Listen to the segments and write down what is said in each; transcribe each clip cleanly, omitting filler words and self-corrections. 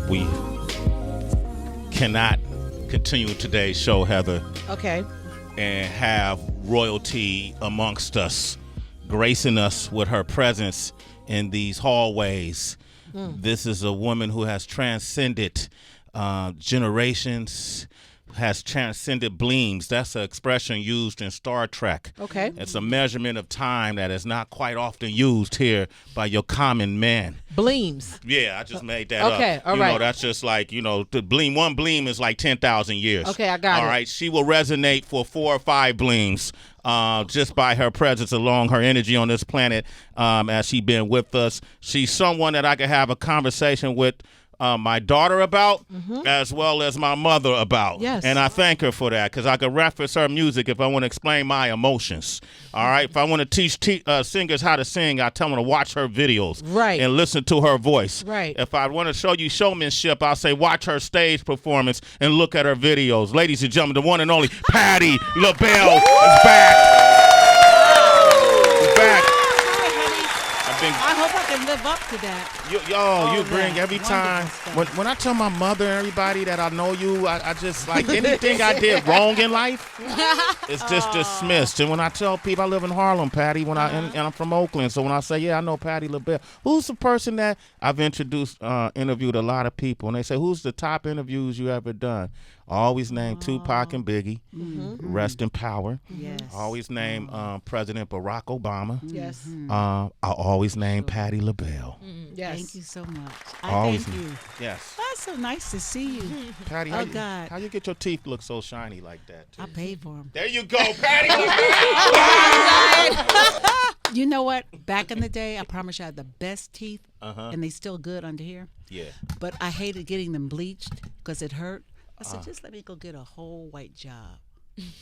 We cannot continue today's show, Heather. Okay. And have royalty amongst us, gracing us with her presence in these hallways. This is a woman who has transcended generations, has transcended bleams. That's an expression used in Star Trek. Okay. It's a measurement of time that is not quite often used here by your common man. Bleams. Yeah, I just made that up. Okay, all you right. know, that's just like, the bleam. One bleam is like 10,000 years. Okay, I got it. All right, she will resonate for 4 or 5 bleams just by her presence along, her energy on this planet as she been with us. She's someone that I could have a conversation with my daughter about, as well as my mother about. Yes. And I thank her for that, because I could reference her music if I want to explain my emotions. All right? If I want to teach singers how to sing, I tell them to watch her videos. Right. And listen to her voice. Right. If I want to show you showmanship, I'll say watch her stage performance and look at her videos. Ladies and gentlemen, the one and only Patti LaBelle is back. She's back. I hope I can live up to that. You bring every time. When I tell my mother and everybody that I know you, I just like anything I did wrong in life, it's just dismissed. And when I tell people I live in Harlem, Patti, and I'm from Oakland, so when I say, yeah, I know Patti LaBelle, who's the person that I've interviewed a lot of people, and they say, who's the top interviews you ever done? I always name Tupac and Biggie, rest in power. Yes. I always name President Barack Obama. Yes. I always name Patti LaBelle. Yes. Thank you so much. Always. Thank you. Yes. That's so nice to see you. Patti, God. how you get your teeth look so shiny like that? Too? I paid for them. There you go, Patti. You know what? Back in the day, I promise you I had the best teeth, and they still good under here. Yeah. But I hated getting them bleached because it hurt. I said, just let me go get a whole white job.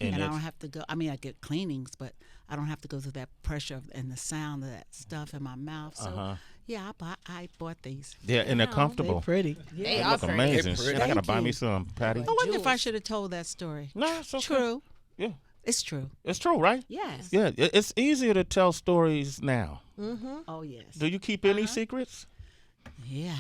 And I don't have to go. I mean, I get cleanings, but I don't have to go through that pressure and the sound of that stuff in my mouth. So, yeah, I bought these. Yeah, and they're comfortable. They're pretty. They look amazing. Shit, I gotta buy me some, Patti. I wonder if I should have told that story. No, it's okay. True. Yeah, It's true. it's true, right? Yes. Yeah, it's easier to tell stories now. Oh, yes. Do you keep any secrets? Yeah.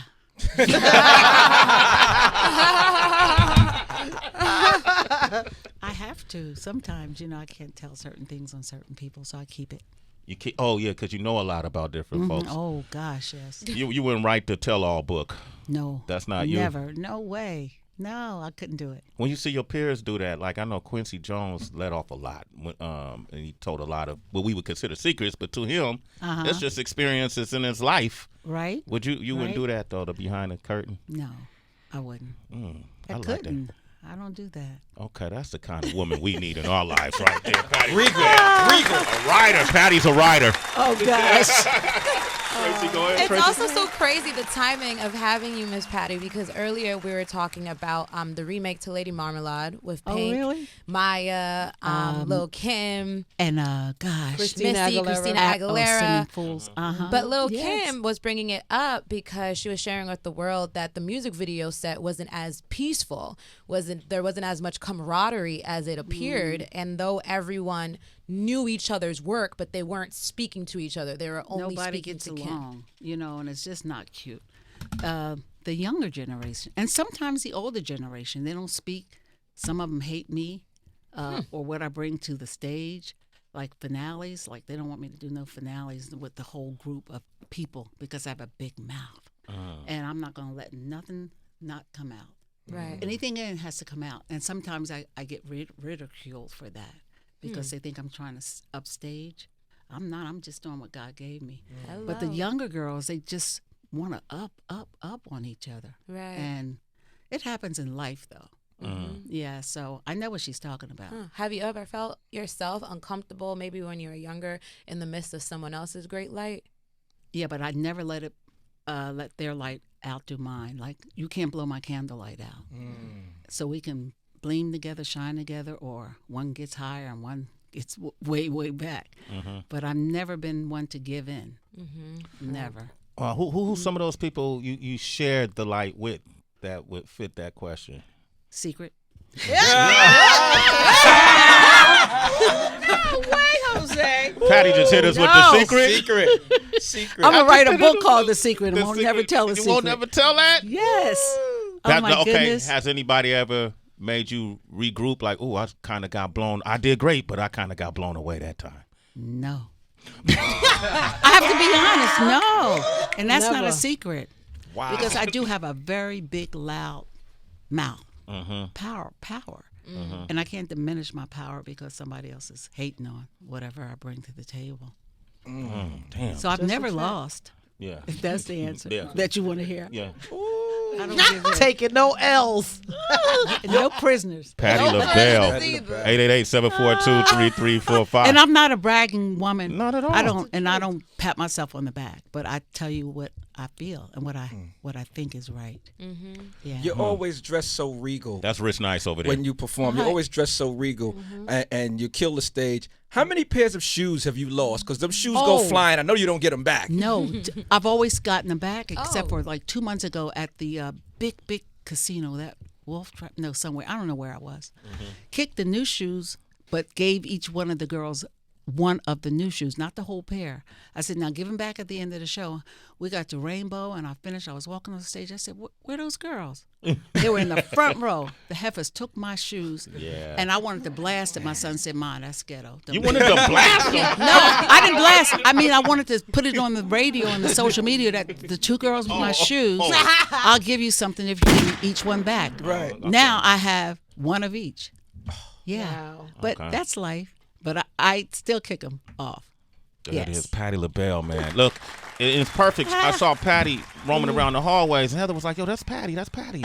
I have to. Sometimes, I can't tell certain things on certain people, so I keep it. You keep? Oh yeah, because you know a lot about different folks. Oh, gosh, yes. You wouldn't write the tell-all book. No. That's not you. Never. No way. No, I couldn't do it. When you see your peers do that, like I know Quincy Jones let off a lot, and he told a lot of what we would consider secrets, but to him, it's just experiences in his life. Right? Would you wouldn't do that though, the behind the curtain? No, I wouldn't. I like couldn't. that. I don't do that. Okay, that's the kind of woman we need in our lives right there. Patti. Regal. A writer. Patty's a writer. Oh, gosh. Tracy, go ahead. It's Tracy. also so crazy the timing of having you, Miss Patti, because earlier we were talking about the remake to Lady Marmalade with Pink, really? Maya, Lil Kim, And, gosh. Christina Missy, Aguilera. Christina Oh, Aguilera. Singing Fools. But Lil Yes. Kim was bringing it up because she was sharing with the world that the music video set wasn't as peaceful, there wasn't as much camaraderie as it appeared, and though everyone knew each other's work, but they weren't speaking to each other. They were only Nobody speaking gets to Kim. along, and it's just not cute. The younger generation, and sometimes the older generation, they don't speak. Some of them hate me or what I bring to the stage, like finales. Like they don't want me to do no finales with the whole group of people because I have a big mouth, and I'm not going to let nothing not come out. Right. Anything in has to come out, and sometimes I get ridiculed for that because they think I'm trying to upstage. I'm not. I'm just doing what God gave me. Hello. But the younger girls, they just want to up on each other. Right. And it happens in life, though. Yeah, so I know what she's talking about. Have you ever felt yourself uncomfortable, maybe when you were younger, in the midst of someone else's great light? Yeah, but I never let their light out to mine. Like, you can't blow my candlelight out. So we can gleam together, shine together, or one gets higher and one gets way, way back. But I've never been one to give in. Never. Who's some of those people you shared the light with that would fit that question? Secret. Way, Jose. Patti just hit us with the secret. Secret. I'm gonna write a book called The Secret and won't never tell the You secret. won't never tell that? Yes. Oh my Okay, goodness. has anybody ever made you regroup like, oh, I kind of got blown. I did great, but I kind of got blown away that time? No. I have to be honest. No. And that's not Never. a secret. Wow. Because I do have a very big, loud mouth. Mm-hmm. Power. And I can't diminish my power because somebody else is hating on whatever I bring to the table. Damn. So I've never lost. Yeah. If that's the answer Yeah. that you want to hear. Yeah. I don't give it. Taking no L's. No prisoners. Patti LaBelle. 888-742-3345. And I'm not a bragging woman. Not at all. I don't pat myself on the back, but I tell you what I feel and what I think is right. Mm-hmm. Yeah. You're always dressed so regal. That's Rich Nice over there. When you perform, you're always dressed so regal, and you kill the stage. How many pairs of shoes have you lost? Because them shoes go flying. I know you don't get them back. No, I've always gotten them back, except Oh. for like 2 months ago at the big casino, that Wolf Trap, no, somewhere, I don't know where I was. Kicked the new shoes, but gave each one of the girls one of the new shoes, not the whole pair. I said, now give them back at the end of the show. We got to Rainbow, and I finished. I was walking on the stage. I said, where are those girls? They were in the front row. The heifers took my shoes, and I wanted to blast it. My son said, Ma, that's ghetto. Don't You do wanted that." to blast them? No, I didn't blast. I mean, I wanted to put it on the radio and the social media that the two girls with my shoes, I'll give you something if you give me each one back. Right. Now I have one of each. Yeah. Wow. But Okay. that's life. But I still kick them off. That Yes. is Patti LaBelle, man. Look, it's perfect. I saw Patti roaming around the hallways, and Heather was like, yo, that's Patti. That's Patti.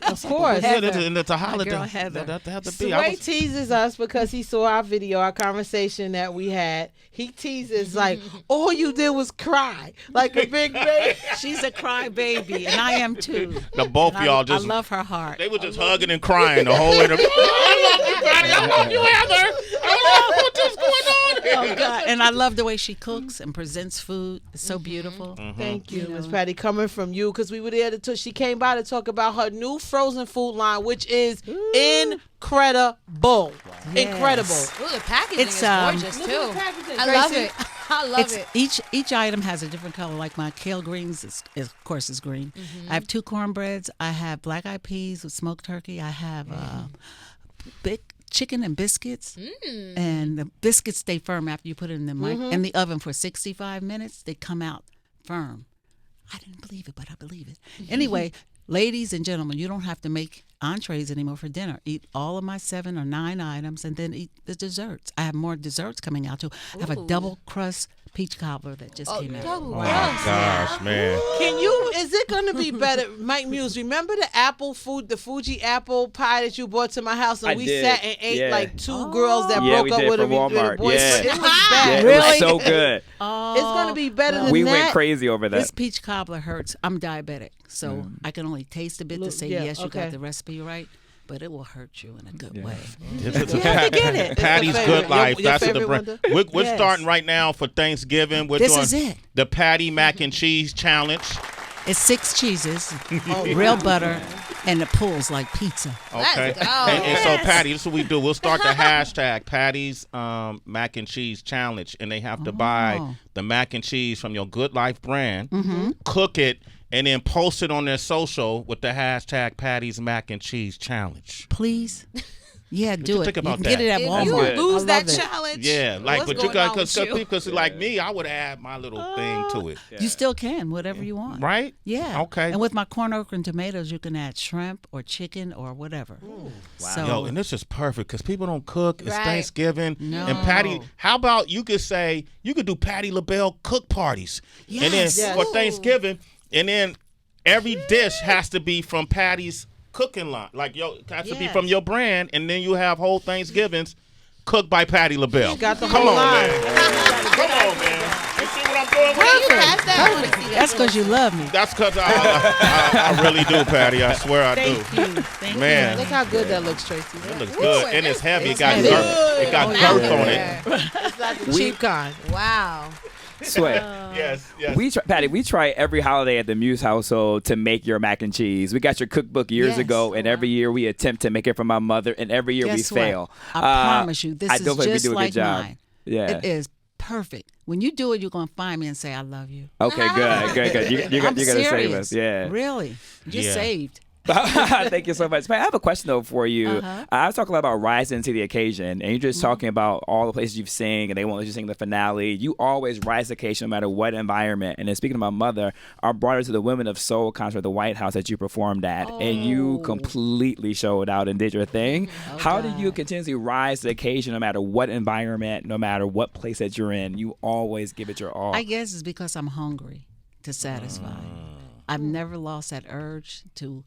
Of course. And it's a holiday. girl Heather. That had to be. I Sway was- teases us because he saw our video, our conversation that we had. He teases like, all you did was cry like a big baby. She's a cry baby, and I am too. The both of And y'all just I love her heart. they were just hugging and crying the whole interview. I love you, Patti. I love you, Heather. I love what's going on here. Oh God! And I love the way she cooks and presents food. It's so beautiful. Thank you, Miss Patty, coming from you, because we were there to she came by to talk about her new frozen food line, which is incredible. Incredible. Ooh, the packaging It's, is gorgeous Look too. at the packaging, I love Gracie. it. I love It's it. each item has a different color. Like my kale greens is of course is green. I have 2 cornbreads. I have black eyed peas with smoked turkey. I have big chicken and biscuits. And the biscuits stay firm after you put it in the in the oven for 65 minutes. They come out firm. I didn't believe it, but I believe it. Anyway, ladies and gentlemen, you don't have to make entrees anymore for dinner. Eat all of my 7 or 9 items and then eat the desserts. I have more desserts coming out too. I have a double crust peach cobbler that just came out. Oh, Oh my gosh, man. Is it going to be better? Mike Muse, remember the the Fuji apple pie that you brought to my house and I we did. sat and ate Yeah. like 2 girls that Yeah, broke we up did with a from Walmart. boyfriend? Yeah. It was bad. Yeah, it Really? was so good. It's going to be better than We that. went crazy over that. This peach cobbler hurts. I'm diabetic, so I can only taste a bit to Look, say yeah, yes, you okay. got the recipe right. But it will hurt you in a good way. It's You have to get it. Patty's It's Good your Life. favorite- your That's what the favorite brand. one, We're Yes. starting right now for Thanksgiving. We're This doing is it. the Patty Mac and Cheese Challenge. It's 6 cheeses, real butter, and it pulls like pizza. Okay. Let's go. And so, Patty, this is what we do. We'll start the hashtag Patty's Mac and Cheese Challenge, and they have to buy the mac and cheese from your Good Life brand, cook it, and then post it on their social with the hashtag Patty's Mac and Cheese Challenge. Please? Yeah, do you it. think about you can get it at If Walmart. you good. lose I that love it. challenge, Yeah, like, what's but you going got on with you? because like me, I would add my little thing to it, You still can, whatever you want. right? Yeah. Okay. And with my corn, okra, and tomatoes, you can add shrimp or chicken or whatever. Wow. So, Yo, and this is perfect because people don't cook. It's Right. Thanksgiving. No. And Patty, how about you could do Patti LaBelle cook parties. And then Yes. Yes. for Thanksgiving, and then every dish has to be from Patty's cooking line. Like, it has to be Yes. from your brand. And then you have whole Thanksgivings cooked by Patti LaBelle. got the Come whole on, line. man. Come on, man. You see what I'm doing Where with you this? pass that? I want to see that. that's because you love me. That's because I really do, Patty. I swear I do. Thank you. Thank Man. Look how good that looks, Tracy. It looks Ooh, good. and And it's this heavy. It is got heavy. girth. It got Oh, girth yeah. on it. It's not the cheap kind. Wow. Sway. Yes, yes. Patty, we try every holiday at the Muse household to make your mac and cheese. We got your cookbook years Yes. ago, and every year we attempt to make it for my mother, and every year Guess we what? fail. I promise you, this I is don't think we just do a like good job. mine. Yeah. It is perfect. When you do it, you're gonna find me and say I love you. Okay, good. You're I'm gonna save serious. us. Yeah. Really, you're Yeah. saved. Thank you so much. Man, I have a question though for you. Uh-huh. I was talking a lot about rising to the occasion, and you're just talking about all the places you've sing, and they won't let you sing the finale. You always rise to the occasion no matter what environment. And then speaking of my mother, I brought her to the Women of Soul concert at the White House that you performed at, and you completely showed out and did your thing. How do you continuously rise to the occasion no matter what environment, no matter what place that you're in? You always give it your all. I guess it's because I'm hungry to satisfy. I've never lost that urge to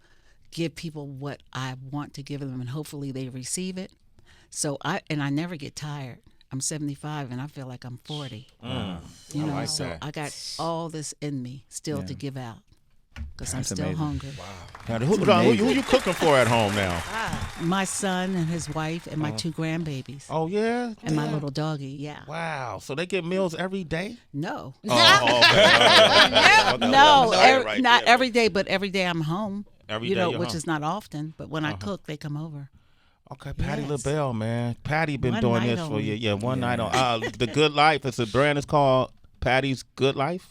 give people what I want to give them, and hopefully they receive it. So I never get tired. I'm 75 and I feel like I'm 40. You know, like so that. I got all this in me still to give out because I'm That's still amazing. hungry. Now, who you cooking for at home now? My son and his wife and my 2 grandbabies Oh yeah. and my little doggy. Yeah. Wow. So they get meals every day? No. Oh, okay. No, Right not there. every day, but every day I'm home. Every you day know, you're which home. is not often. But when I cook, they come over. Okay, Patti Yes. LaBelle, man. Patty been One doing night this for only. you. Yeah, one night on. The Good Life. It's a brand. It's called Patty's Good Life.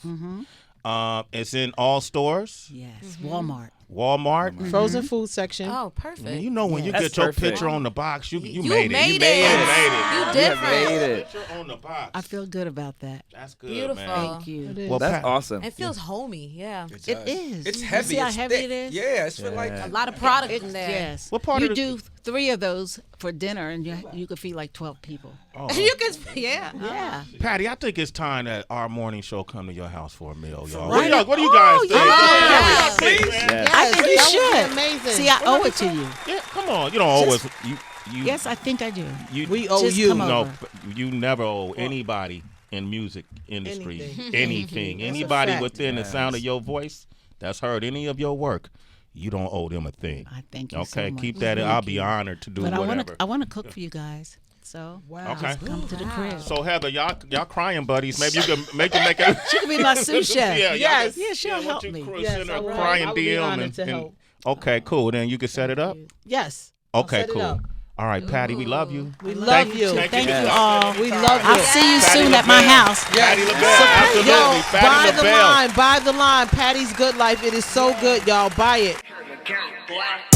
It's in all stores. Yes, Walmart. Walmart. Frozen food section. Oh, perfect. Man, you know when you That's get your perfect. picture on the box, you You made it. made You it. made it. You You have different. made it. Picture on the box. I feel good about that. That's good, Beautiful. man. Thank you. It is. Well, That's Pat- awesome. It feels homey. Yeah. It is. It's You heavy. see how it's heavy thick. it is? Yeah, it's feel like A lot of product in there. Yes. What part you of the- do 3 of those for dinner, and you could feed like 12 people. You can, yeah. Yeah. Patty, I think it's time that our morning show come to your house for a meal, y'all. Right. What do you guys think? yeah. Please, man. Yes. I think you that would be should. amazing. See, I owe it to you. Yeah, come on. You don't always. You. Yes, I think I do. You, We owe Just you. come No, over. you never owe anybody in music industry Anything. anything. That's a Anybody fact. within the sound of your voice that's heard any of your work, you don't owe them a thing. I thank you so Okay, much. keep that. Thank I'll be you. honored to do But whatever. I want to cook for you guys. So Wow. Okay. come to the crib. So Heather, y'all crying buddies. Maybe you can make it. She could be my sous chef. Yeah, Yes. Yeah, she'll why don't help you me. cruise Yes, in I a would. crying I would be DM honored to help. okay, cool. Then you can set it up. Yes. I'll Okay, set it cool. up. All right, Patty, we love you. We love you. Thank you all. We love I'll you. see you Patty soon at my LaBelle. house. Patti Yes. LaBelle, absolutely. Yo, Patti buy the LaBelle. line. Buy the line. Patty's Good Life. It is so good, y'all. Buy it. Boy.